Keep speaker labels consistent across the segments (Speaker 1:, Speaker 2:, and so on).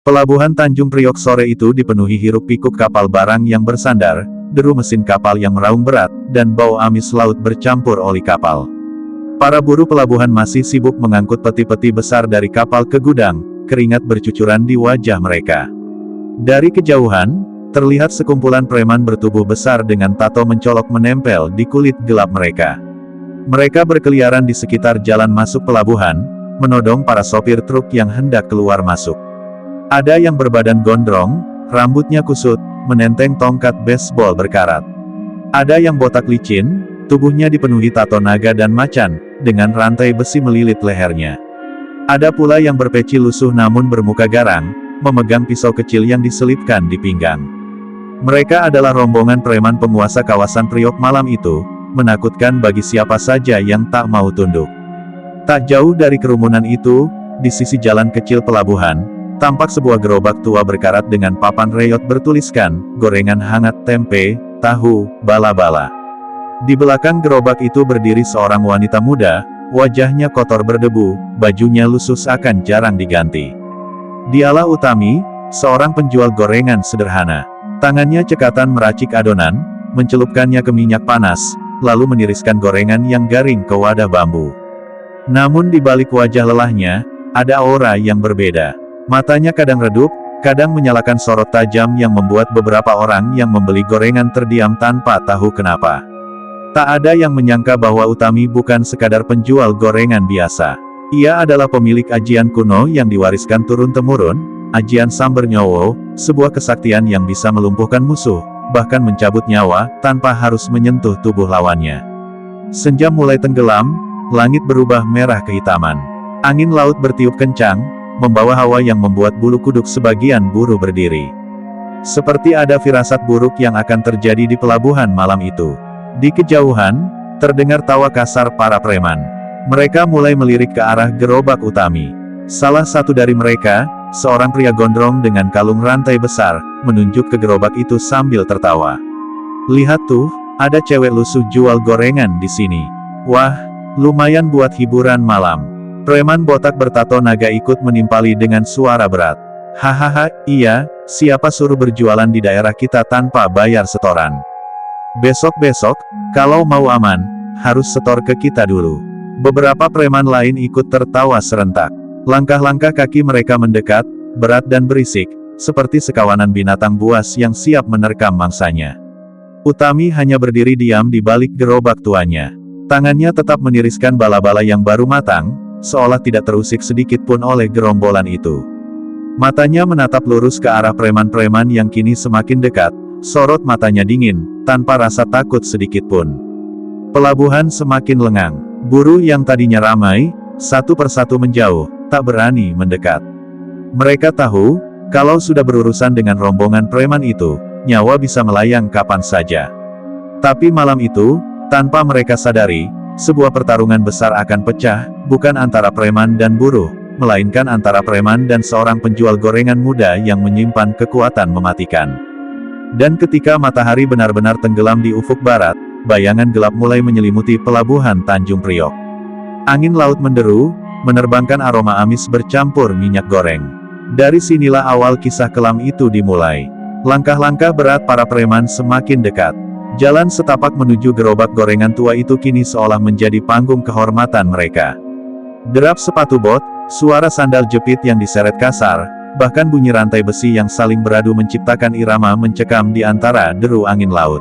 Speaker 1: Pelabuhan Tanjung Priok sore itu dipenuhi hiruk-pikuk kapal barang yang bersandar, deru mesin kapal yang meraung berat, dan bau amis laut bercampur oli kapal. Para buruh pelabuhan masih sibuk mengangkut peti-peti besar dari kapal ke gudang, keringat bercucuran di wajah mereka. Dari kejauhan, terlihat sekumpulan preman bertubuh besar dengan tato mencolok menempel di kulit gelap mereka. Mereka berkeliaran di sekitar jalan masuk pelabuhan, menodong para sopir truk yang hendak keluar masuk. Ada yang berbadan gondrong, rambutnya kusut, menenteng tongkat baseball berkarat. Ada yang botak licin, tubuhnya dipenuhi tato naga dan macan, dengan rantai besi melilit lehernya. Ada pula yang berpeci lusuh namun bermuka garang, memegang pisau kecil yang diselipkan di pinggang. Mereka adalah rombongan preman penguasa kawasan Priok malam itu, menakutkan bagi siapa saja yang tak mau tunduk. Tak jauh dari kerumunan itu, di sisi jalan kecil pelabuhan, tampak sebuah gerobak tua berkarat dengan papan reyot bertuliskan, gorengan hangat tempe, tahu, bala-bala. Di belakang gerobak itu berdiri seorang wanita muda, wajahnya kotor berdebu, bajunya lusuh seakan jarang diganti. Dialah Utami, seorang penjual gorengan sederhana. Tangannya cekatan meracik adonan, mencelupkannya ke minyak panas, lalu meniriskan gorengan yang garing ke wadah bambu. Namun di balik wajah lelahnya, ada aura yang berbeda. Matanya kadang redup, kadang menyalakan sorot tajam yang membuat beberapa orang yang membeli gorengan terdiam tanpa tahu kenapa. Tak ada yang menyangka bahwa Utami bukan sekadar penjual gorengan biasa. Ia adalah pemilik ajian kuno yang diwariskan turun-temurun, ajian Samber Nyowo, sebuah kesaktian yang bisa melumpuhkan musuh, bahkan mencabut nyawa, tanpa harus menyentuh tubuh lawannya. Senja mulai tenggelam, langit berubah merah kehitaman. Angin laut bertiup kencang, membawa hawa yang membuat bulu kuduk sebagian buruh berdiri. Seperti ada firasat buruk yang akan terjadi di pelabuhan malam itu. Di kejauhan, terdengar tawa kasar para preman. Mereka mulai melirik ke arah gerobak Utami. Salah satu dari mereka, seorang pria gondrong dengan kalung rantai besar, menunjuk ke gerobak itu sambil tertawa. "Lihat tuh, ada cewek lusuh jual gorengan di sini. Wah, lumayan buat hiburan malam." Preman botak bertato naga ikut menimpali dengan suara berat. "Hahaha, iya, siapa suruh berjualan di daerah kita tanpa bayar setoran? Besok-besok, kalau mau aman, harus setor ke kita dulu." Beberapa preman lain ikut tertawa serentak. Langkah-langkah kaki mereka mendekat, berat dan berisik, seperti sekawanan binatang buas yang siap menerkam mangsanya. Utami hanya berdiri diam di balik gerobak tuanya. Tangannya tetap meniriskan bala-bala yang baru matang, seolah tidak terusik sedikit pun oleh gerombolan itu. Matanya menatap lurus ke arah preman-preman yang kini semakin dekat, sorot matanya dingin, tanpa rasa takut sedikit pun. Pelabuhan semakin lengang. Buruh yang tadinya ramai, satu persatu menjauh, tak berani mendekat. Mereka tahu, kalau sudah berurusan dengan rombongan preman itu, nyawa bisa melayang kapan saja. Tapi malam itu, tanpa mereka sadari, sebuah pertarungan besar akan pecah, bukan antara preman dan buruh, melainkan antara preman dan seorang penjual gorengan muda yang menyimpan kekuatan mematikan. Dan ketika matahari benar-benar tenggelam di ufuk barat, bayangan gelap mulai menyelimuti pelabuhan Tanjung Priok. Angin laut menderu, menerbangkan aroma amis bercampur minyak goreng. Dari sinilah awal kisah kelam itu dimulai. Langkah-langkah berat para preman semakin dekat. Jalan setapak menuju gerobak gorengan tua itu kini seolah menjadi panggung kehormatan mereka. Derap sepatu bot, suara sandal jepit yang diseret kasar, bahkan bunyi rantai besi yang saling beradu menciptakan irama mencekam di antara deru angin laut.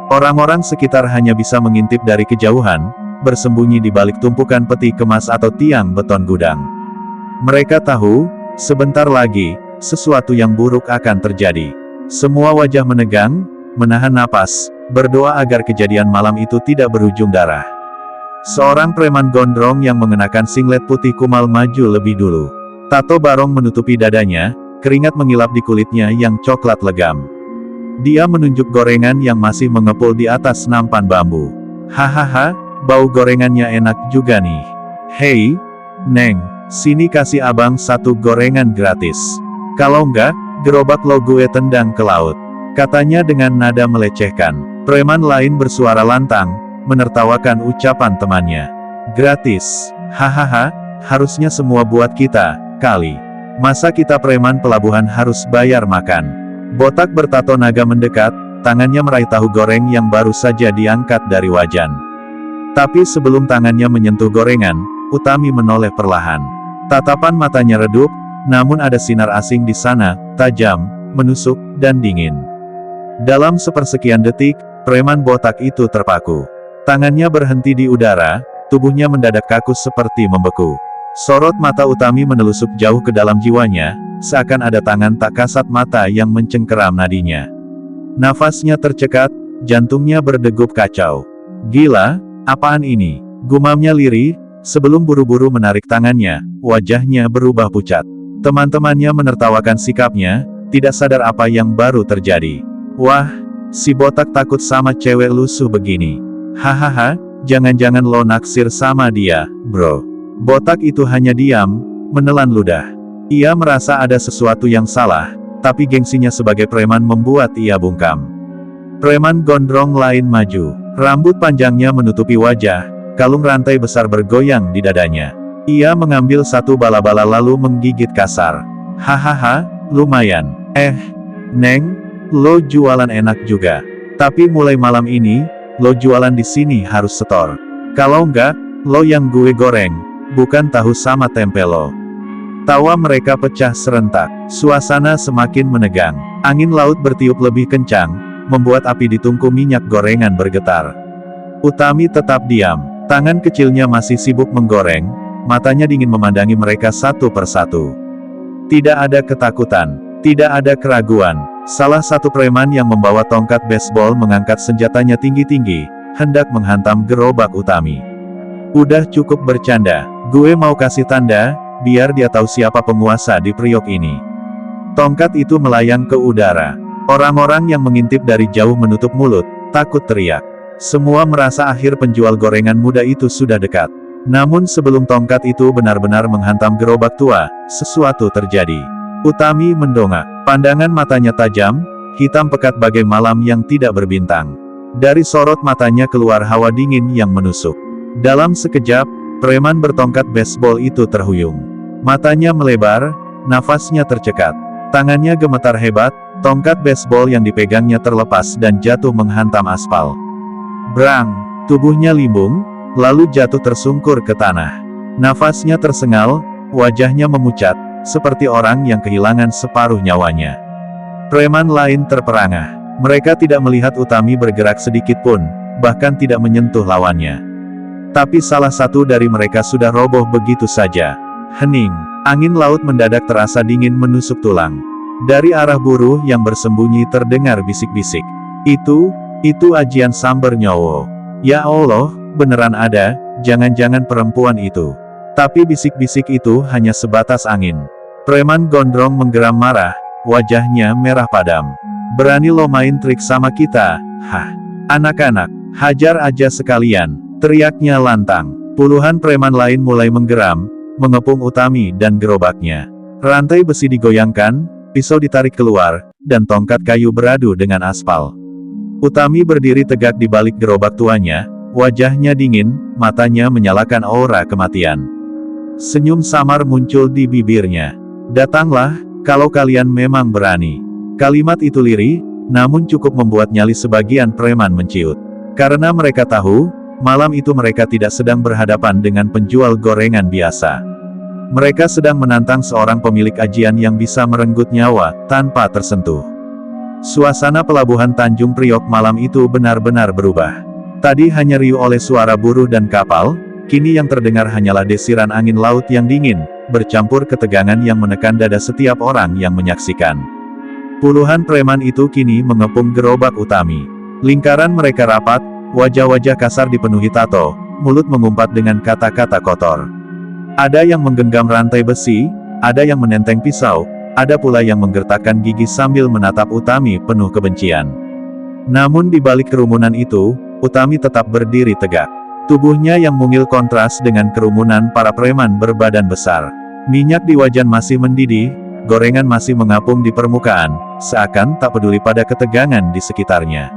Speaker 1: Orang-orang sekitar hanya bisa mengintip dari kejauhan, bersembunyi di balik tumpukan peti kemas atau tiang beton gudang. Mereka tahu, sebentar lagi, sesuatu yang buruk akan terjadi. Semua wajah menegang, menahan napas, berdoa agar kejadian malam itu tidak berujung darah. Seorang preman gondrong yang mengenakan singlet putih kumal maju lebih dulu. Tato barong menutupi dadanya, keringat mengilap di kulitnya yang coklat legam. Dia menunjuk gorengan yang masih mengepul di atas nampan bambu. "Hahaha, bau gorengannya enak juga nih. Hei, Neng, sini kasih abang satu gorengan gratis. Kalau enggak, gerobak lo gue tendang ke laut," katanya dengan nada melecehkan. Preman lain bersuara lantang, menertawakan ucapan temannya. "Gratis, hahaha, harusnya semua buat kita, kali." Masa kita preman pelabuhan harus bayar makan? Botak bertato naga mendekat, tangannya meraih tahu goreng yang baru saja diangkat dari wajan. Tapi sebelum tangannya menyentuh gorengan, Utami menoleh perlahan. Tatapan matanya redup, namun ada sinar asing di sana, tajam, menusuk, dan dingin. Dalam sepersekian detik, preman botak itu terpaku. Tangannya berhenti di udara, tubuhnya mendadak kaku seperti membeku. Sorot mata Utami menelusuk jauh ke dalam jiwanya, seakan ada tangan tak kasat mata yang mencengkeram nadinya. Nafasnya tercekat, jantungnya berdegup kacau. Gila, apaan ini? Gumamnya lirih, sebelum buru-buru menarik tangannya, wajahnya berubah pucat. Teman-temannya menertawakan sikapnya, tidak sadar apa yang baru terjadi. Wah, si botak takut sama cewek lusuh begini. Hahaha, jangan-jangan lo naksir sama dia, bro. Botak itu hanya diam, menelan ludah. Ia merasa ada sesuatu yang salah, tapi gengsinya sebagai preman membuat ia bungkam. Preman gondrong lain maju. Rambut panjangnya menutupi wajah, kalung rantai besar bergoyang di dadanya. Ia mengambil satu bala-bala lalu menggigit kasar. Hahaha, lumayan. Neng, lo jualan enak juga. Tapi mulai malam ini, lo jualan di sini harus setor. Kalau enggak, lo yang gue goreng, bukan tahu sama tempe lo. Tawa mereka pecah serentak. Suasana semakin menegang. Angin laut bertiup lebih kencang, membuat api di tungku minyak gorengan bergetar. Utami tetap diam. Tangan kecilnya masih sibuk menggoreng, matanya dingin memandangi mereka satu persatu. Tidak ada ketakutan, tidak ada keraguan. Salah satu preman yang membawa tongkat baseball mengangkat senjatanya tinggi-tinggi, hendak menghantam gerobak Utami. Udah cukup bercanda, gue mau kasih tanda, biar dia tahu siapa penguasa di priok ini. Tongkat itu melayang ke udara. Orang-orang yang mengintip dari jauh menutup mulut, takut teriak. Semua merasa akhir penjual gorengan muda itu sudah dekat. Namun sebelum tongkat itu benar-benar menghantam gerobak tua, sesuatu terjadi. Utami mendongak. Pandangan matanya tajam, hitam pekat bagai malam yang tidak berbintang. Dari sorot matanya keluar hawa dingin yang menusuk. Dalam sekejap, preman bertongkat baseball itu terhuyung. Matanya melebar, nafasnya tercekat. Tangannya gemetar hebat, tongkat baseball yang dipegangnya terlepas dan jatuh menghantam aspal. Brang! Tubuhnya limbung, lalu jatuh tersungkur ke tanah. Nafasnya tersengal, wajahnya memucat, seperti orang yang kehilangan separuh nyawanya. Preman lain terperangah. Mereka tidak melihat Utami bergerak sedikit pun, bahkan tidak menyentuh lawannya. Tapi salah satu dari mereka sudah roboh begitu saja. Hening. Angin laut mendadak terasa dingin menusuk tulang. Dari arah buruh yang bersembunyi terdengar bisik-bisik. Itu ajian samber nyowo. Ya Allah, beneran ada, jangan-jangan perempuan itu. Tapi bisik-bisik itu hanya sebatas angin. Preman gondrong menggeram marah, wajahnya merah padam. Berani lo main trik sama kita? Hah? Anak-anak, hajar aja sekalian, teriaknya lantang. Puluhan preman lain mulai menggeram, mengepung Utami dan gerobaknya. Rantai besi digoyangkan, pisau ditarik keluar, dan tongkat kayu beradu dengan aspal. Utami berdiri tegak di balik gerobak tuanya, wajahnya dingin, matanya menyalakan aura kematian. Senyum samar muncul di bibirnya. Datanglah, kalau kalian memang berani. Kalimat itu lirih, namun cukup membuat nyali sebagian preman menciut. Karena mereka tahu, malam itu mereka tidak sedang berhadapan dengan penjual gorengan biasa. Mereka sedang menantang seorang pemilik ajian yang bisa merenggut nyawa, tanpa tersentuh. Suasana pelabuhan Tanjung Priok malam itu benar-benar berubah. Tadi hanya riuh oleh suara buruh dan kapal, kini yang terdengar hanyalah desiran angin laut yang dingin, bercampur ketegangan yang menekan dada setiap orang yang menyaksikan. Puluhan preman itu kini mengepung gerobak Utami. Lingkaran mereka rapat, wajah-wajah kasar dipenuhi tato, mulut mengumpat dengan kata-kata kotor. Ada yang menggenggam rantai besi, ada yang menenteng pisau, ada pula yang menggertakkan gigi sambil menatap Utami penuh kebencian. Namun di balik kerumunan itu, Utami tetap berdiri tegak. Tubuhnya yang mungil kontras dengan kerumunan para preman berbadan besar. Minyak di wajan masih mendidih, gorengan masih mengapung di permukaan, seakan tak peduli pada ketegangan di sekitarnya.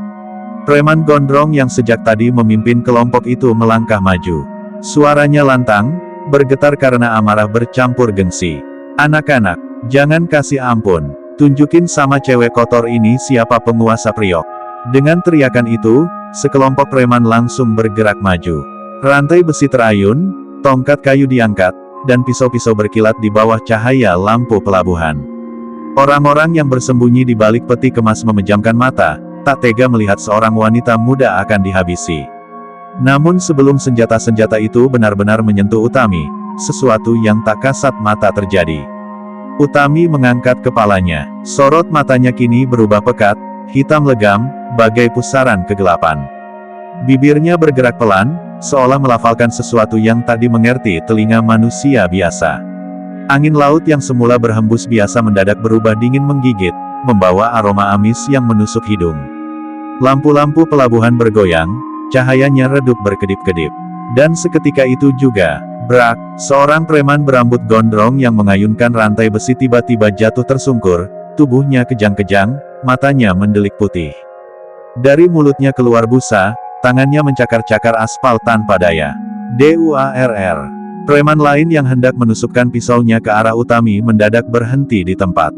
Speaker 1: Preman gondrong yang sejak tadi memimpin kelompok itu melangkah maju. Suaranya lantang, bergetar karena amarah bercampur gengsi. Anak-anak, Jangan kasih ampun. Tunjukin sama cewek kotor ini siapa penguasa Priok. Dengan teriakan itu, sekelompok preman langsung bergerak maju. Rantai besi terayun, tongkat kayu diangkat, dan pisau-pisau berkilat di bawah cahaya lampu pelabuhan. Orang-orang yang bersembunyi di balik peti kemas memejamkan mata, tak tega melihat seorang wanita muda akan dihabisi. Namun sebelum senjata-senjata itu benar-benar menyentuh Utami, sesuatu yang tak kasat mata terjadi. Utami mengangkat kepalanya. Sorot matanya kini berubah pekat, hitam legam, bagai pusaran kegelapan. Bibirnya bergerak pelan, seolah melafalkan sesuatu yang tak dimengerti telinga manusia biasa. Angin laut yang semula berhembus biasa mendadak berubah dingin menggigit, membawa aroma amis yang menusuk hidung. Lampu-lampu pelabuhan bergoyang, cahayanya redup berkedip-kedip. Dan seketika itu juga, brak, seorang preman berambut gondrong yang mengayunkan rantai besi tiba-tiba jatuh tersungkur, tubuhnya kejang-kejang, matanya mendelik putih. Dari mulutnya keluar busa, tangannya mencakar-cakar aspal tanpa daya. DUARR. Preman lain yang hendak menusukkan pisaunya ke arah Utami mendadak berhenti di tempat.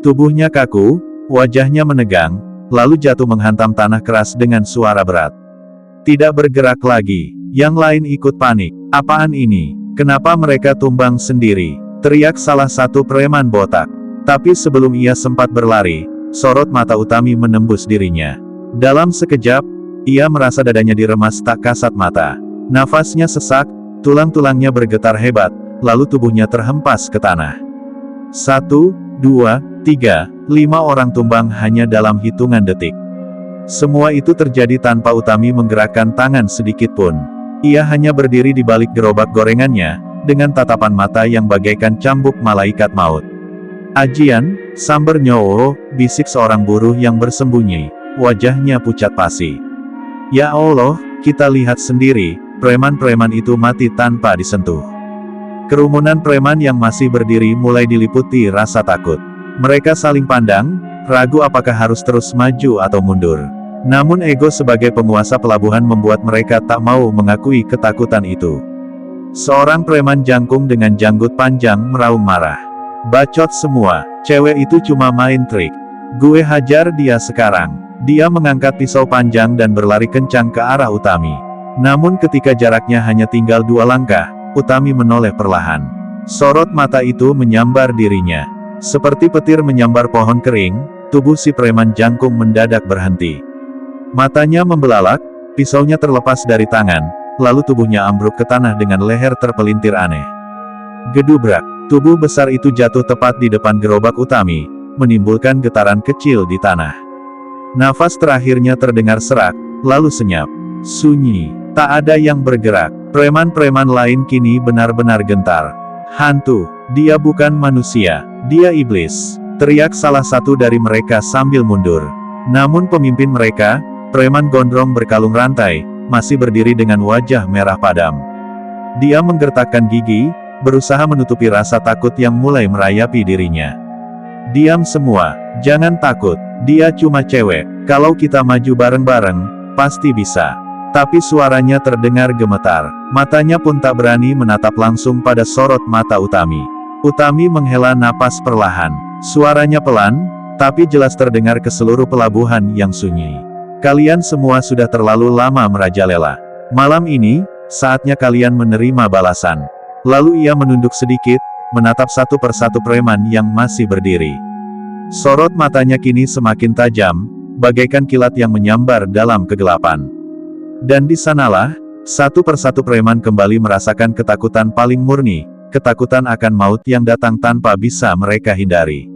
Speaker 1: Tubuhnya kaku, wajahnya menegang, lalu jatuh menghantam tanah keras dengan suara berat. Tidak bergerak lagi. Yang lain ikut panik. Apaan ini? Kenapa mereka tumbang sendiri? Teriak salah satu preman botak. Tapi sebelum ia sempat berlari, sorot mata Utami menembus dirinya. Dalam sekejap, ia merasa dadanya diremas tak kasat mata. Nafasnya sesak, tulang-tulangnya bergetar hebat, lalu tubuhnya terhempas ke tanah. 1, 2, 3, 5 orang tumbang hanya dalam hitungan detik. Semua itu terjadi tanpa Utami menggerakkan tangan sedikit pun. Ia hanya berdiri di balik gerobak gorengannya, dengan tatapan mata yang bagaikan cambuk malaikat maut. Ajian, samber nyowo, bisik seorang buruh yang bersembunyi, wajahnya pucat pasi. Ya Allah, kita lihat sendiri, preman-preman itu mati tanpa disentuh. Kerumunan preman yang masih berdiri mulai diliputi rasa takut. Mereka saling pandang, ragu apakah harus terus maju atau mundur. Namun ego sebagai penguasa pelabuhan membuat mereka tak mau mengakui ketakutan itu. Seorang preman jangkung dengan janggut panjang meraung marah. Bacot semua, cewek itu cuma main trik. Gue hajar dia sekarang. Dia mengangkat pisau panjang dan berlari kencang ke arah Utami. Namun ketika jaraknya hanya tinggal 2 langkah, Utami menoleh perlahan. Sorot mata itu menyambar dirinya. Seperti petir menyambar pohon kering, tubuh si preman jangkung mendadak berhenti. Matanya membelalak, pisaunya terlepas dari tangan, lalu tubuhnya ambruk ke tanah dengan leher terpelintir aneh. Gedubrak, tubuh besar itu jatuh tepat di depan gerobak Utami, menimbulkan getaran kecil di tanah. Nafas terakhirnya terdengar serak, lalu senyap. Sunyi, tak ada yang bergerak. Preman-preman lain kini benar-benar gentar. Hantu, dia bukan manusia, dia iblis, teriak salah satu dari mereka sambil mundur. Namun pemimpin mereka, preman gondrong berkalung rantai, masih berdiri dengan wajah merah padam. Dia menggertakkan gigi, berusaha menutupi rasa takut yang mulai merayapi dirinya. Diam semua, jangan takut, dia cuma cewek, kalau kita maju bareng-bareng, pasti bisa. Tapi suaranya terdengar gemetar, matanya pun tak berani menatap langsung pada sorot mata Utami. Utami menghela napas perlahan, suaranya pelan, tapi jelas terdengar ke seluruh pelabuhan yang sunyi. Kalian semua sudah terlalu lama merajalela. Malam ini, saatnya kalian menerima balasan. Lalu ia menunduk sedikit, menatap satu persatu preman yang masih berdiri. Sorot matanya kini semakin tajam, bagaikan kilat yang menyambar dalam kegelapan. Dan di sanalah, satu persatu preman kembali merasakan ketakutan paling murni, ketakutan akan maut yang datang tanpa bisa mereka hindari.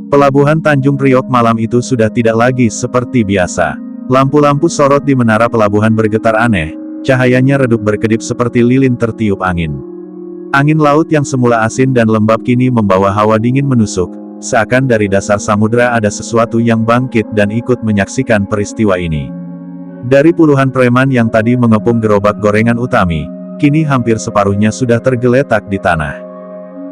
Speaker 1: Pelabuhan Tanjung Priok malam itu sudah tidak lagi seperti biasa. Lampu-lampu sorot di menara pelabuhan bergetar aneh, cahayanya redup berkedip seperti lilin tertiup angin. Angin laut yang semula asin dan lembab kini membawa hawa dingin menusuk, seakan dari dasar samudera ada sesuatu yang bangkit dan ikut menyaksikan peristiwa ini. Dari puluhan preman yang tadi mengepung gerobak gorengan Utami, kini hampir separuhnya sudah tergeletak di tanah.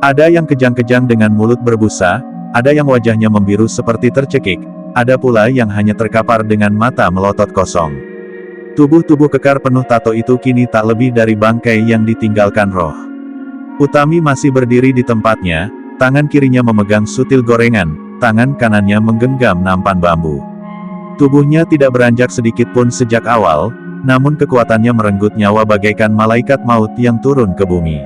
Speaker 1: Ada yang kejang-kejang dengan mulut berbusa, ada yang wajahnya membiru seperti tercekik, ada pula yang hanya terkapar dengan mata melotot kosong. Tubuh-tubuh kekar penuh tato itu kini tak lebih dari bangkai yang ditinggalkan roh. Utami masih berdiri di tempatnya, Tangan kirinya memegang sutil gorengan, tangan kanannya menggenggam nampan bambu. Tubuhnya tidak beranjak sedikit pun sejak awal, namun kekuatannya merenggut nyawa bagaikan malaikat maut yang turun ke bumi.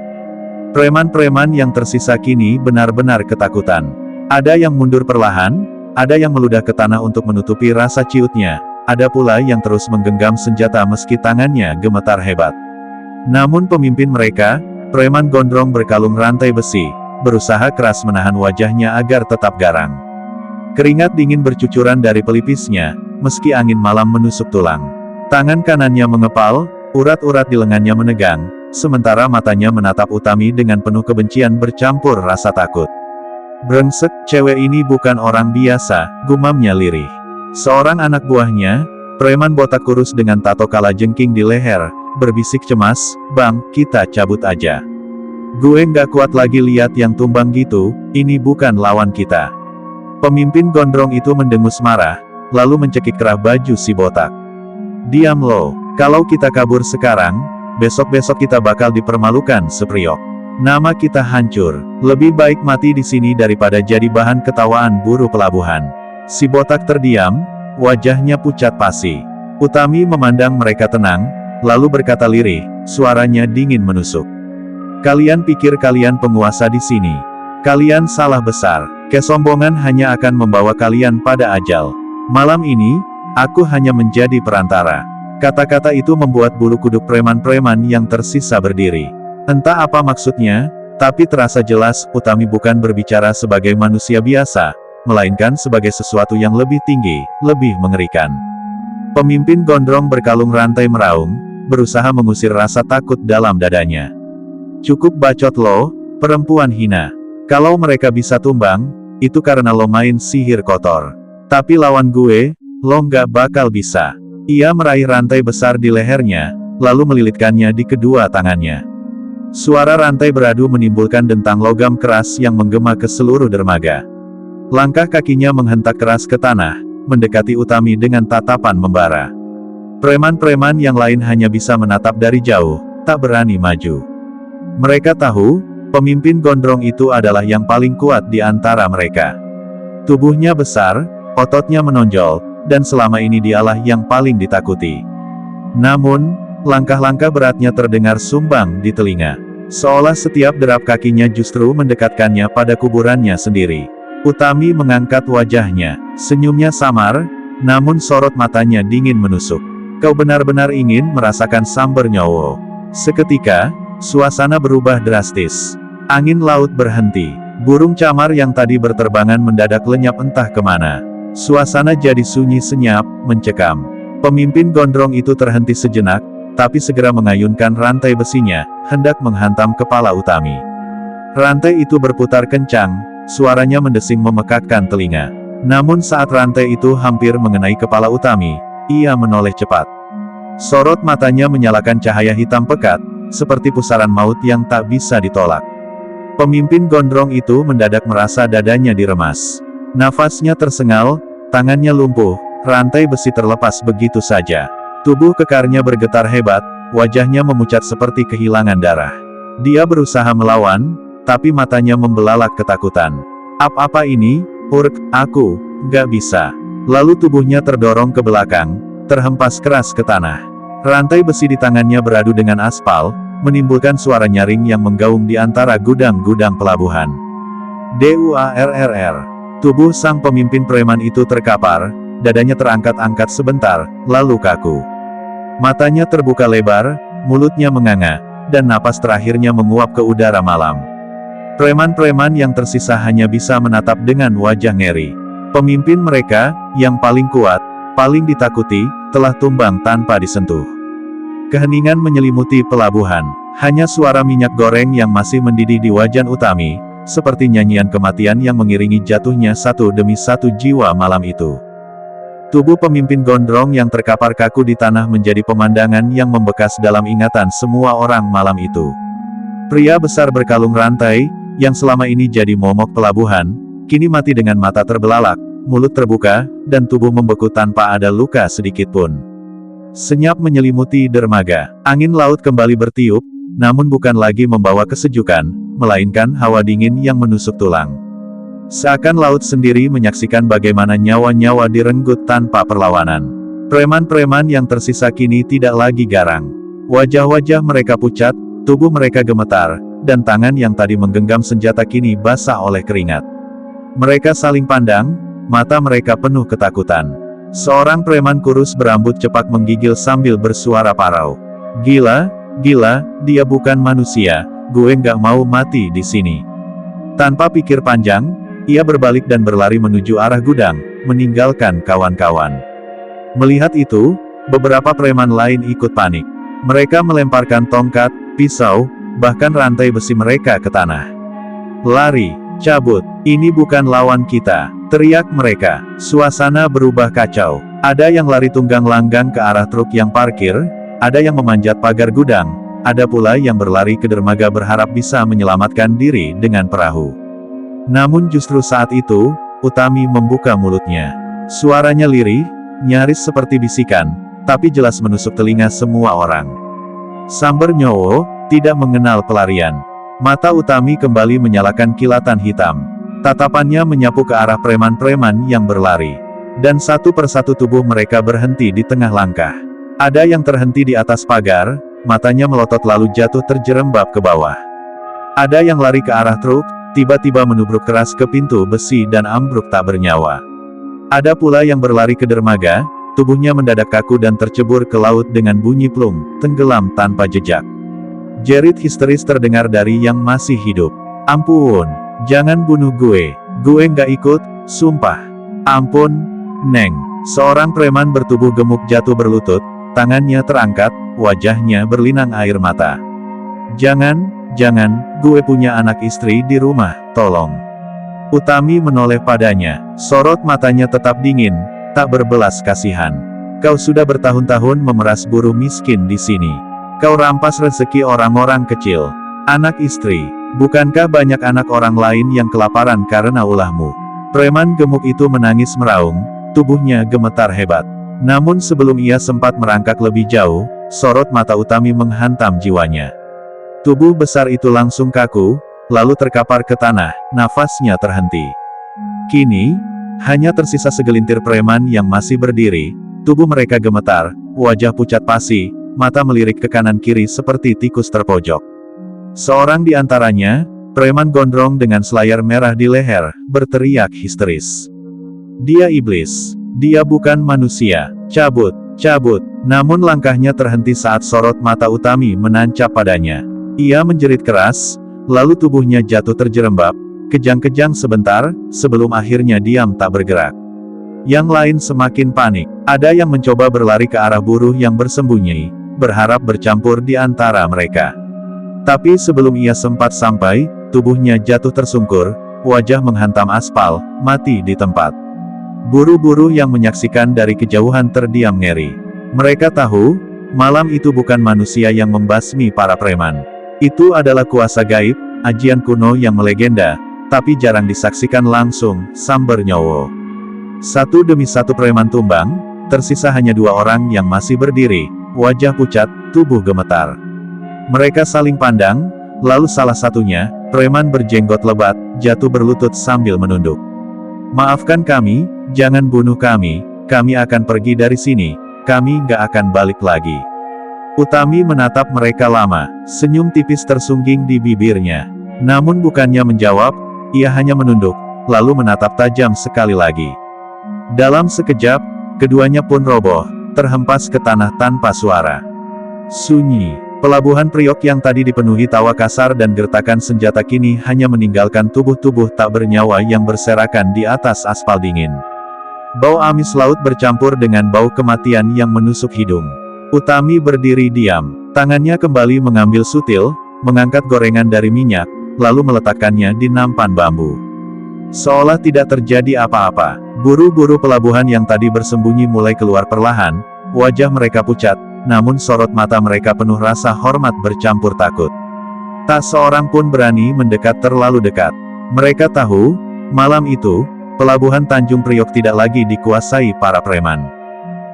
Speaker 1: Preman-preman yang tersisa kini benar-benar ketakutan. Ada yang mundur perlahan, ada yang meludah ke tanah untuk menutupi rasa ciutnya, ada pula yang terus menggenggam senjata meski tangannya gemetar hebat. Namun pemimpin mereka, preman gondrong berkalung rantai besi, berusaha keras menahan wajahnya agar tetap garang. Keringat dingin bercucuran dari pelipisnya, meski angin malam menusuk tulang. Tangan kanannya mengepal, urat-urat di lengannya menegang, sementara matanya menatap Utami dengan penuh kebencian bercampur rasa takut. "Brengsek, cewek ini bukan orang biasa," gumamnya lirih. Seorang anak buahnya, preman botak kurus dengan tato kalajengking di leher, berbisik cemas, "Bang, kita cabut aja. Gue nggak kuat lagi lihat yang tumbang gitu, ini bukan lawan kita." Pemimpin gondrong itu mendengus marah, lalu mencekik kerah baju si botak. "Diam lo, kalau kita kabur sekarang, besok-besok kita bakal dipermalukan sepriok. Nama kita hancur, lebih baik mati di sini daripada jadi bahan ketawaan buruh pelabuhan." Si botak terdiam, wajahnya pucat pasi. Utami memandang mereka tenang, lalu berkata lirih, suaranya dingin menusuk. "Kalian pikir kalian penguasa di sini? Kalian salah besar. Kesombongan hanya akan membawa kalian pada ajal. Malam ini, aku hanya menjadi perantara." Kata-kata itu membuat bulu kuduk preman-preman yang tersisa berdiri. Entah apa maksudnya, tapi terasa jelas, Utami bukan berbicara sebagai manusia biasa, melainkan sebagai sesuatu yang lebih tinggi, lebih mengerikan. Pemimpin gondrong berkalung rantai meraung, berusaha mengusir rasa takut dalam dadanya. "Cukup bacot lo, perempuan hina. Kalau mereka bisa tumbang, itu karena lo main sihir kotor. Tapi lawan gue, lo nggak bakal bisa." Ia meraih rantai besar di lehernya, lalu melilitkannya di kedua tangannya. Suara rantai beradu menimbulkan dentang logam keras yang menggema ke seluruh dermaga. Langkah kakinya menghentak keras ke tanah, mendekati Utami dengan tatapan membara. Preman-preman yang lain hanya bisa menatap dari jauh, tak berani maju. Mereka tahu, pemimpin gondrong itu adalah yang paling kuat di antara mereka. Tubuhnya besar, ototnya menonjol, dan selama ini dialah yang paling ditakuti. Namun, langkah-langkah beratnya terdengar sumbang di telinga. Seolah setiap derap kakinya justru mendekatkannya pada kuburannya sendiri. Utami mengangkat wajahnya, senyumnya samar, namun sorot matanya dingin menusuk. "Kau benar-benar ingin merasakan sambar nyawa." Seketika, suasana berubah drastis. Angin laut berhenti. Burung camar yang tadi berterbangan mendadak lenyap entah kemana. Suasana jadi sunyi senyap, mencekam. Pemimpin gondrong itu terhenti sejenak, tapi segera mengayunkan rantai besinya, hendak menghantam kepala Utami. Rantai itu berputar kencang, suaranya mendesing memekakkan telinga. Namun saat rantai itu hampir mengenai kepala Utami, ia menoleh cepat. Sorot matanya menyalakan cahaya hitam pekat, seperti pusaran maut yang tak bisa ditolak. Pemimpin gondrong itu mendadak merasa dadanya diremas. Nafasnya tersengal, tangannya lumpuh, rantai besi terlepas begitu saja. Tubuh kekarnya bergetar hebat, wajahnya memucat seperti kehilangan darah. Dia berusaha melawan, tapi matanya membelalak ketakutan. "Apa ini, Urk, aku nggak bisa." Lalu tubuhnya terdorong ke belakang, terhempas keras ke tanah. Rantai besi di tangannya beradu dengan aspal, menimbulkan suara nyaring yang menggaung di antara gudang-gudang pelabuhan. "Durrrr." Tubuh sang pemimpin preman itu terkapar, dadanya terangkat-angkat sebentar, lalu kaku. Matanya terbuka lebar, mulutnya menganga, dan napas terakhirnya menguap ke udara malam. Preman-preman yang tersisa hanya bisa menatap dengan wajah ngeri. Pemimpin mereka, yang paling kuat, paling ditakuti, telah tumbang tanpa disentuh. Keheningan menyelimuti pelabuhan. Hanya suara minyak goreng yang masih mendidih di wajan Utami, seperti nyanyian kematian yang mengiringi jatuhnya satu demi satu jiwa malam itu. Tubuh pemimpin gondrong yang terkapar kaku di tanah menjadi pemandangan yang membekas dalam ingatan semua orang malam itu. Pria besar berkalung rantai, yang selama ini jadi momok pelabuhan, kini mati dengan mata terbelalak, mulut terbuka, dan tubuh membeku tanpa ada luka sedikit pun. Senyap menyelimuti dermaga. Angin laut kembali bertiup, namun bukan lagi membawa kesejukan, melainkan hawa dingin yang menusuk tulang. Seakan laut sendiri menyaksikan bagaimana nyawa-nyawa direnggut tanpa perlawanan. Preman-preman yang tersisa kini tidak lagi garang. Wajah-wajah mereka pucat, tubuh mereka gemetar, dan tangan yang tadi menggenggam senjata kini basah oleh keringat. Mereka saling pandang, mata mereka penuh ketakutan. Seorang preman kurus berambut cepak menggigil sambil bersuara parau. "Gila, gila, dia bukan manusia, gue nggak mau mati di sini." Tanpa pikir panjang, ia berbalik dan berlari menuju arah gudang, meninggalkan kawan-kawan. Melihat itu, beberapa preman lain ikut panik. Mereka melemparkan tongkat, pisau, bahkan rantai besi mereka ke tanah. "Lari, cabut, ini bukan lawan kita," teriak mereka. Suasana berubah kacau. Ada yang lari tunggang langgang ke arah truk yang parkir, ada yang memanjat pagar gudang, ada pula yang berlari ke dermaga berharap bisa menyelamatkan diri dengan perahu. Namun justru saat itu, Utami membuka mulutnya. Suaranya lirih, nyaris seperti bisikan, tapi jelas menusuk telinga semua orang. Samber Nyowo tidak mengenal pelarian. Mata Utami kembali menyalakan kilatan hitam. Tatapannya menyapu ke arah preman-preman yang berlari. Dan satu persatu tubuh mereka berhenti di tengah langkah. Ada yang terhenti di atas pagar, matanya melotot lalu jatuh terjerembab ke bawah. Ada yang lari ke arah truk, tiba-tiba menubruk keras ke pintu besi dan ambruk tak bernyawa. Ada pula yang berlari ke dermaga, tubuhnya mendadak kaku dan tercebur ke laut dengan bunyi plung, tenggelam tanpa jejak. Jerit histeris terdengar dari yang masih hidup. "Ampun, jangan bunuh gue nggak ikut, sumpah. Ampun, Neng." Seorang preman bertubuh gemuk jatuh berlutut, tangannya terangkat, wajahnya berlinang air mata. Jangan, gue punya anak istri di rumah, tolong." Utami menoleh padanya, sorot matanya tetap dingin, tak berbelas kasihan. "Kau sudah bertahun-tahun memeras buruh miskin di sini. Kau rampas rezeki orang-orang kecil. Anak istri, bukankah banyak anak orang lain yang kelaparan karena ulahmu?" Preman gemuk itu menangis meraung, tubuhnya gemetar hebat. Namun sebelum ia sempat merangkak lebih jauh, sorot mata Utami menghantam jiwanya. Tubuh besar itu langsung kaku, lalu terkapar ke tanah, nafasnya terhenti. Kini, hanya tersisa segelintir preman yang masih berdiri, tubuh mereka gemetar, wajah pucat pasi, mata melirik ke kanan kiri seperti tikus terpojok. Seorang di antaranya, preman gondrong dengan selayar merah di leher, berteriak histeris. "Dia iblis! Dia bukan manusia! Cabut! Cabut!" Namun langkahnya terhenti saat sorot mata Utami menancap padanya. Ia menjerit keras, lalu tubuhnya jatuh terjerembab, kejang-kejang sebentar, sebelum akhirnya diam tak bergerak. Yang lain semakin panik. Ada yang mencoba berlari ke arah buruh yang bersembunyi, berharap bercampur di antara mereka. Tapi sebelum ia sempat sampai, tubuhnya jatuh tersungkur, wajah menghantam aspal, mati di tempat. Buruh-buruh yang menyaksikan dari kejauhan terdiam ngeri. Mereka tahu, malam itu bukan manusia yang membasmi para preman. Itu adalah kuasa gaib, ajian kuno yang melegenda, tapi jarang disaksikan langsung, Samber Nyowo. Satu demi satu preman tumbang, tersisa hanya 2 orang yang masih berdiri, wajah pucat, tubuh gemetar. Mereka saling pandang, lalu salah satunya, preman berjenggot lebat, jatuh berlutut sambil menunduk. "Maafkan kami, jangan bunuh kami akan pergi dari sini, kami nggak akan balik lagi." Utami menatap mereka lama, senyum tipis tersungging di bibirnya. Namun bukannya menjawab, ia hanya menunduk, lalu menatap tajam sekali lagi. Dalam sekejap, keduanya pun roboh, terhempas ke tanah tanpa suara. Sunyi. Pelabuhan Priok yang tadi dipenuhi tawa kasar dan gertakan senjata kini hanya meninggalkan tubuh-tubuh tak bernyawa yang berserakan di atas aspal dingin. Bau amis laut bercampur dengan bau kematian yang menusuk hidung. Utami berdiri diam, tangannya kembali mengambil sutil, mengangkat gorengan dari minyak, lalu meletakkannya di nampan bambu. Seolah tidak terjadi apa-apa, buruh-buruh pelabuhan yang tadi bersembunyi mulai keluar perlahan, wajah mereka pucat, namun sorot mata mereka penuh rasa hormat bercampur takut. Tak seorang pun berani mendekat terlalu dekat. Mereka tahu, malam itu, pelabuhan Tanjung Priok tidak lagi dikuasai para preman.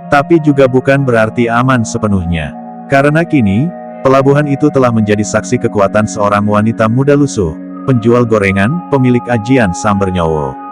Speaker 1: Tapi juga bukan berarti aman sepenuhnya. Karena kini, Pelabuhan itu telah menjadi saksi kekuatan seorang wanita muda lusuh, penjual gorengan, pemilik ajian Sambernyowo.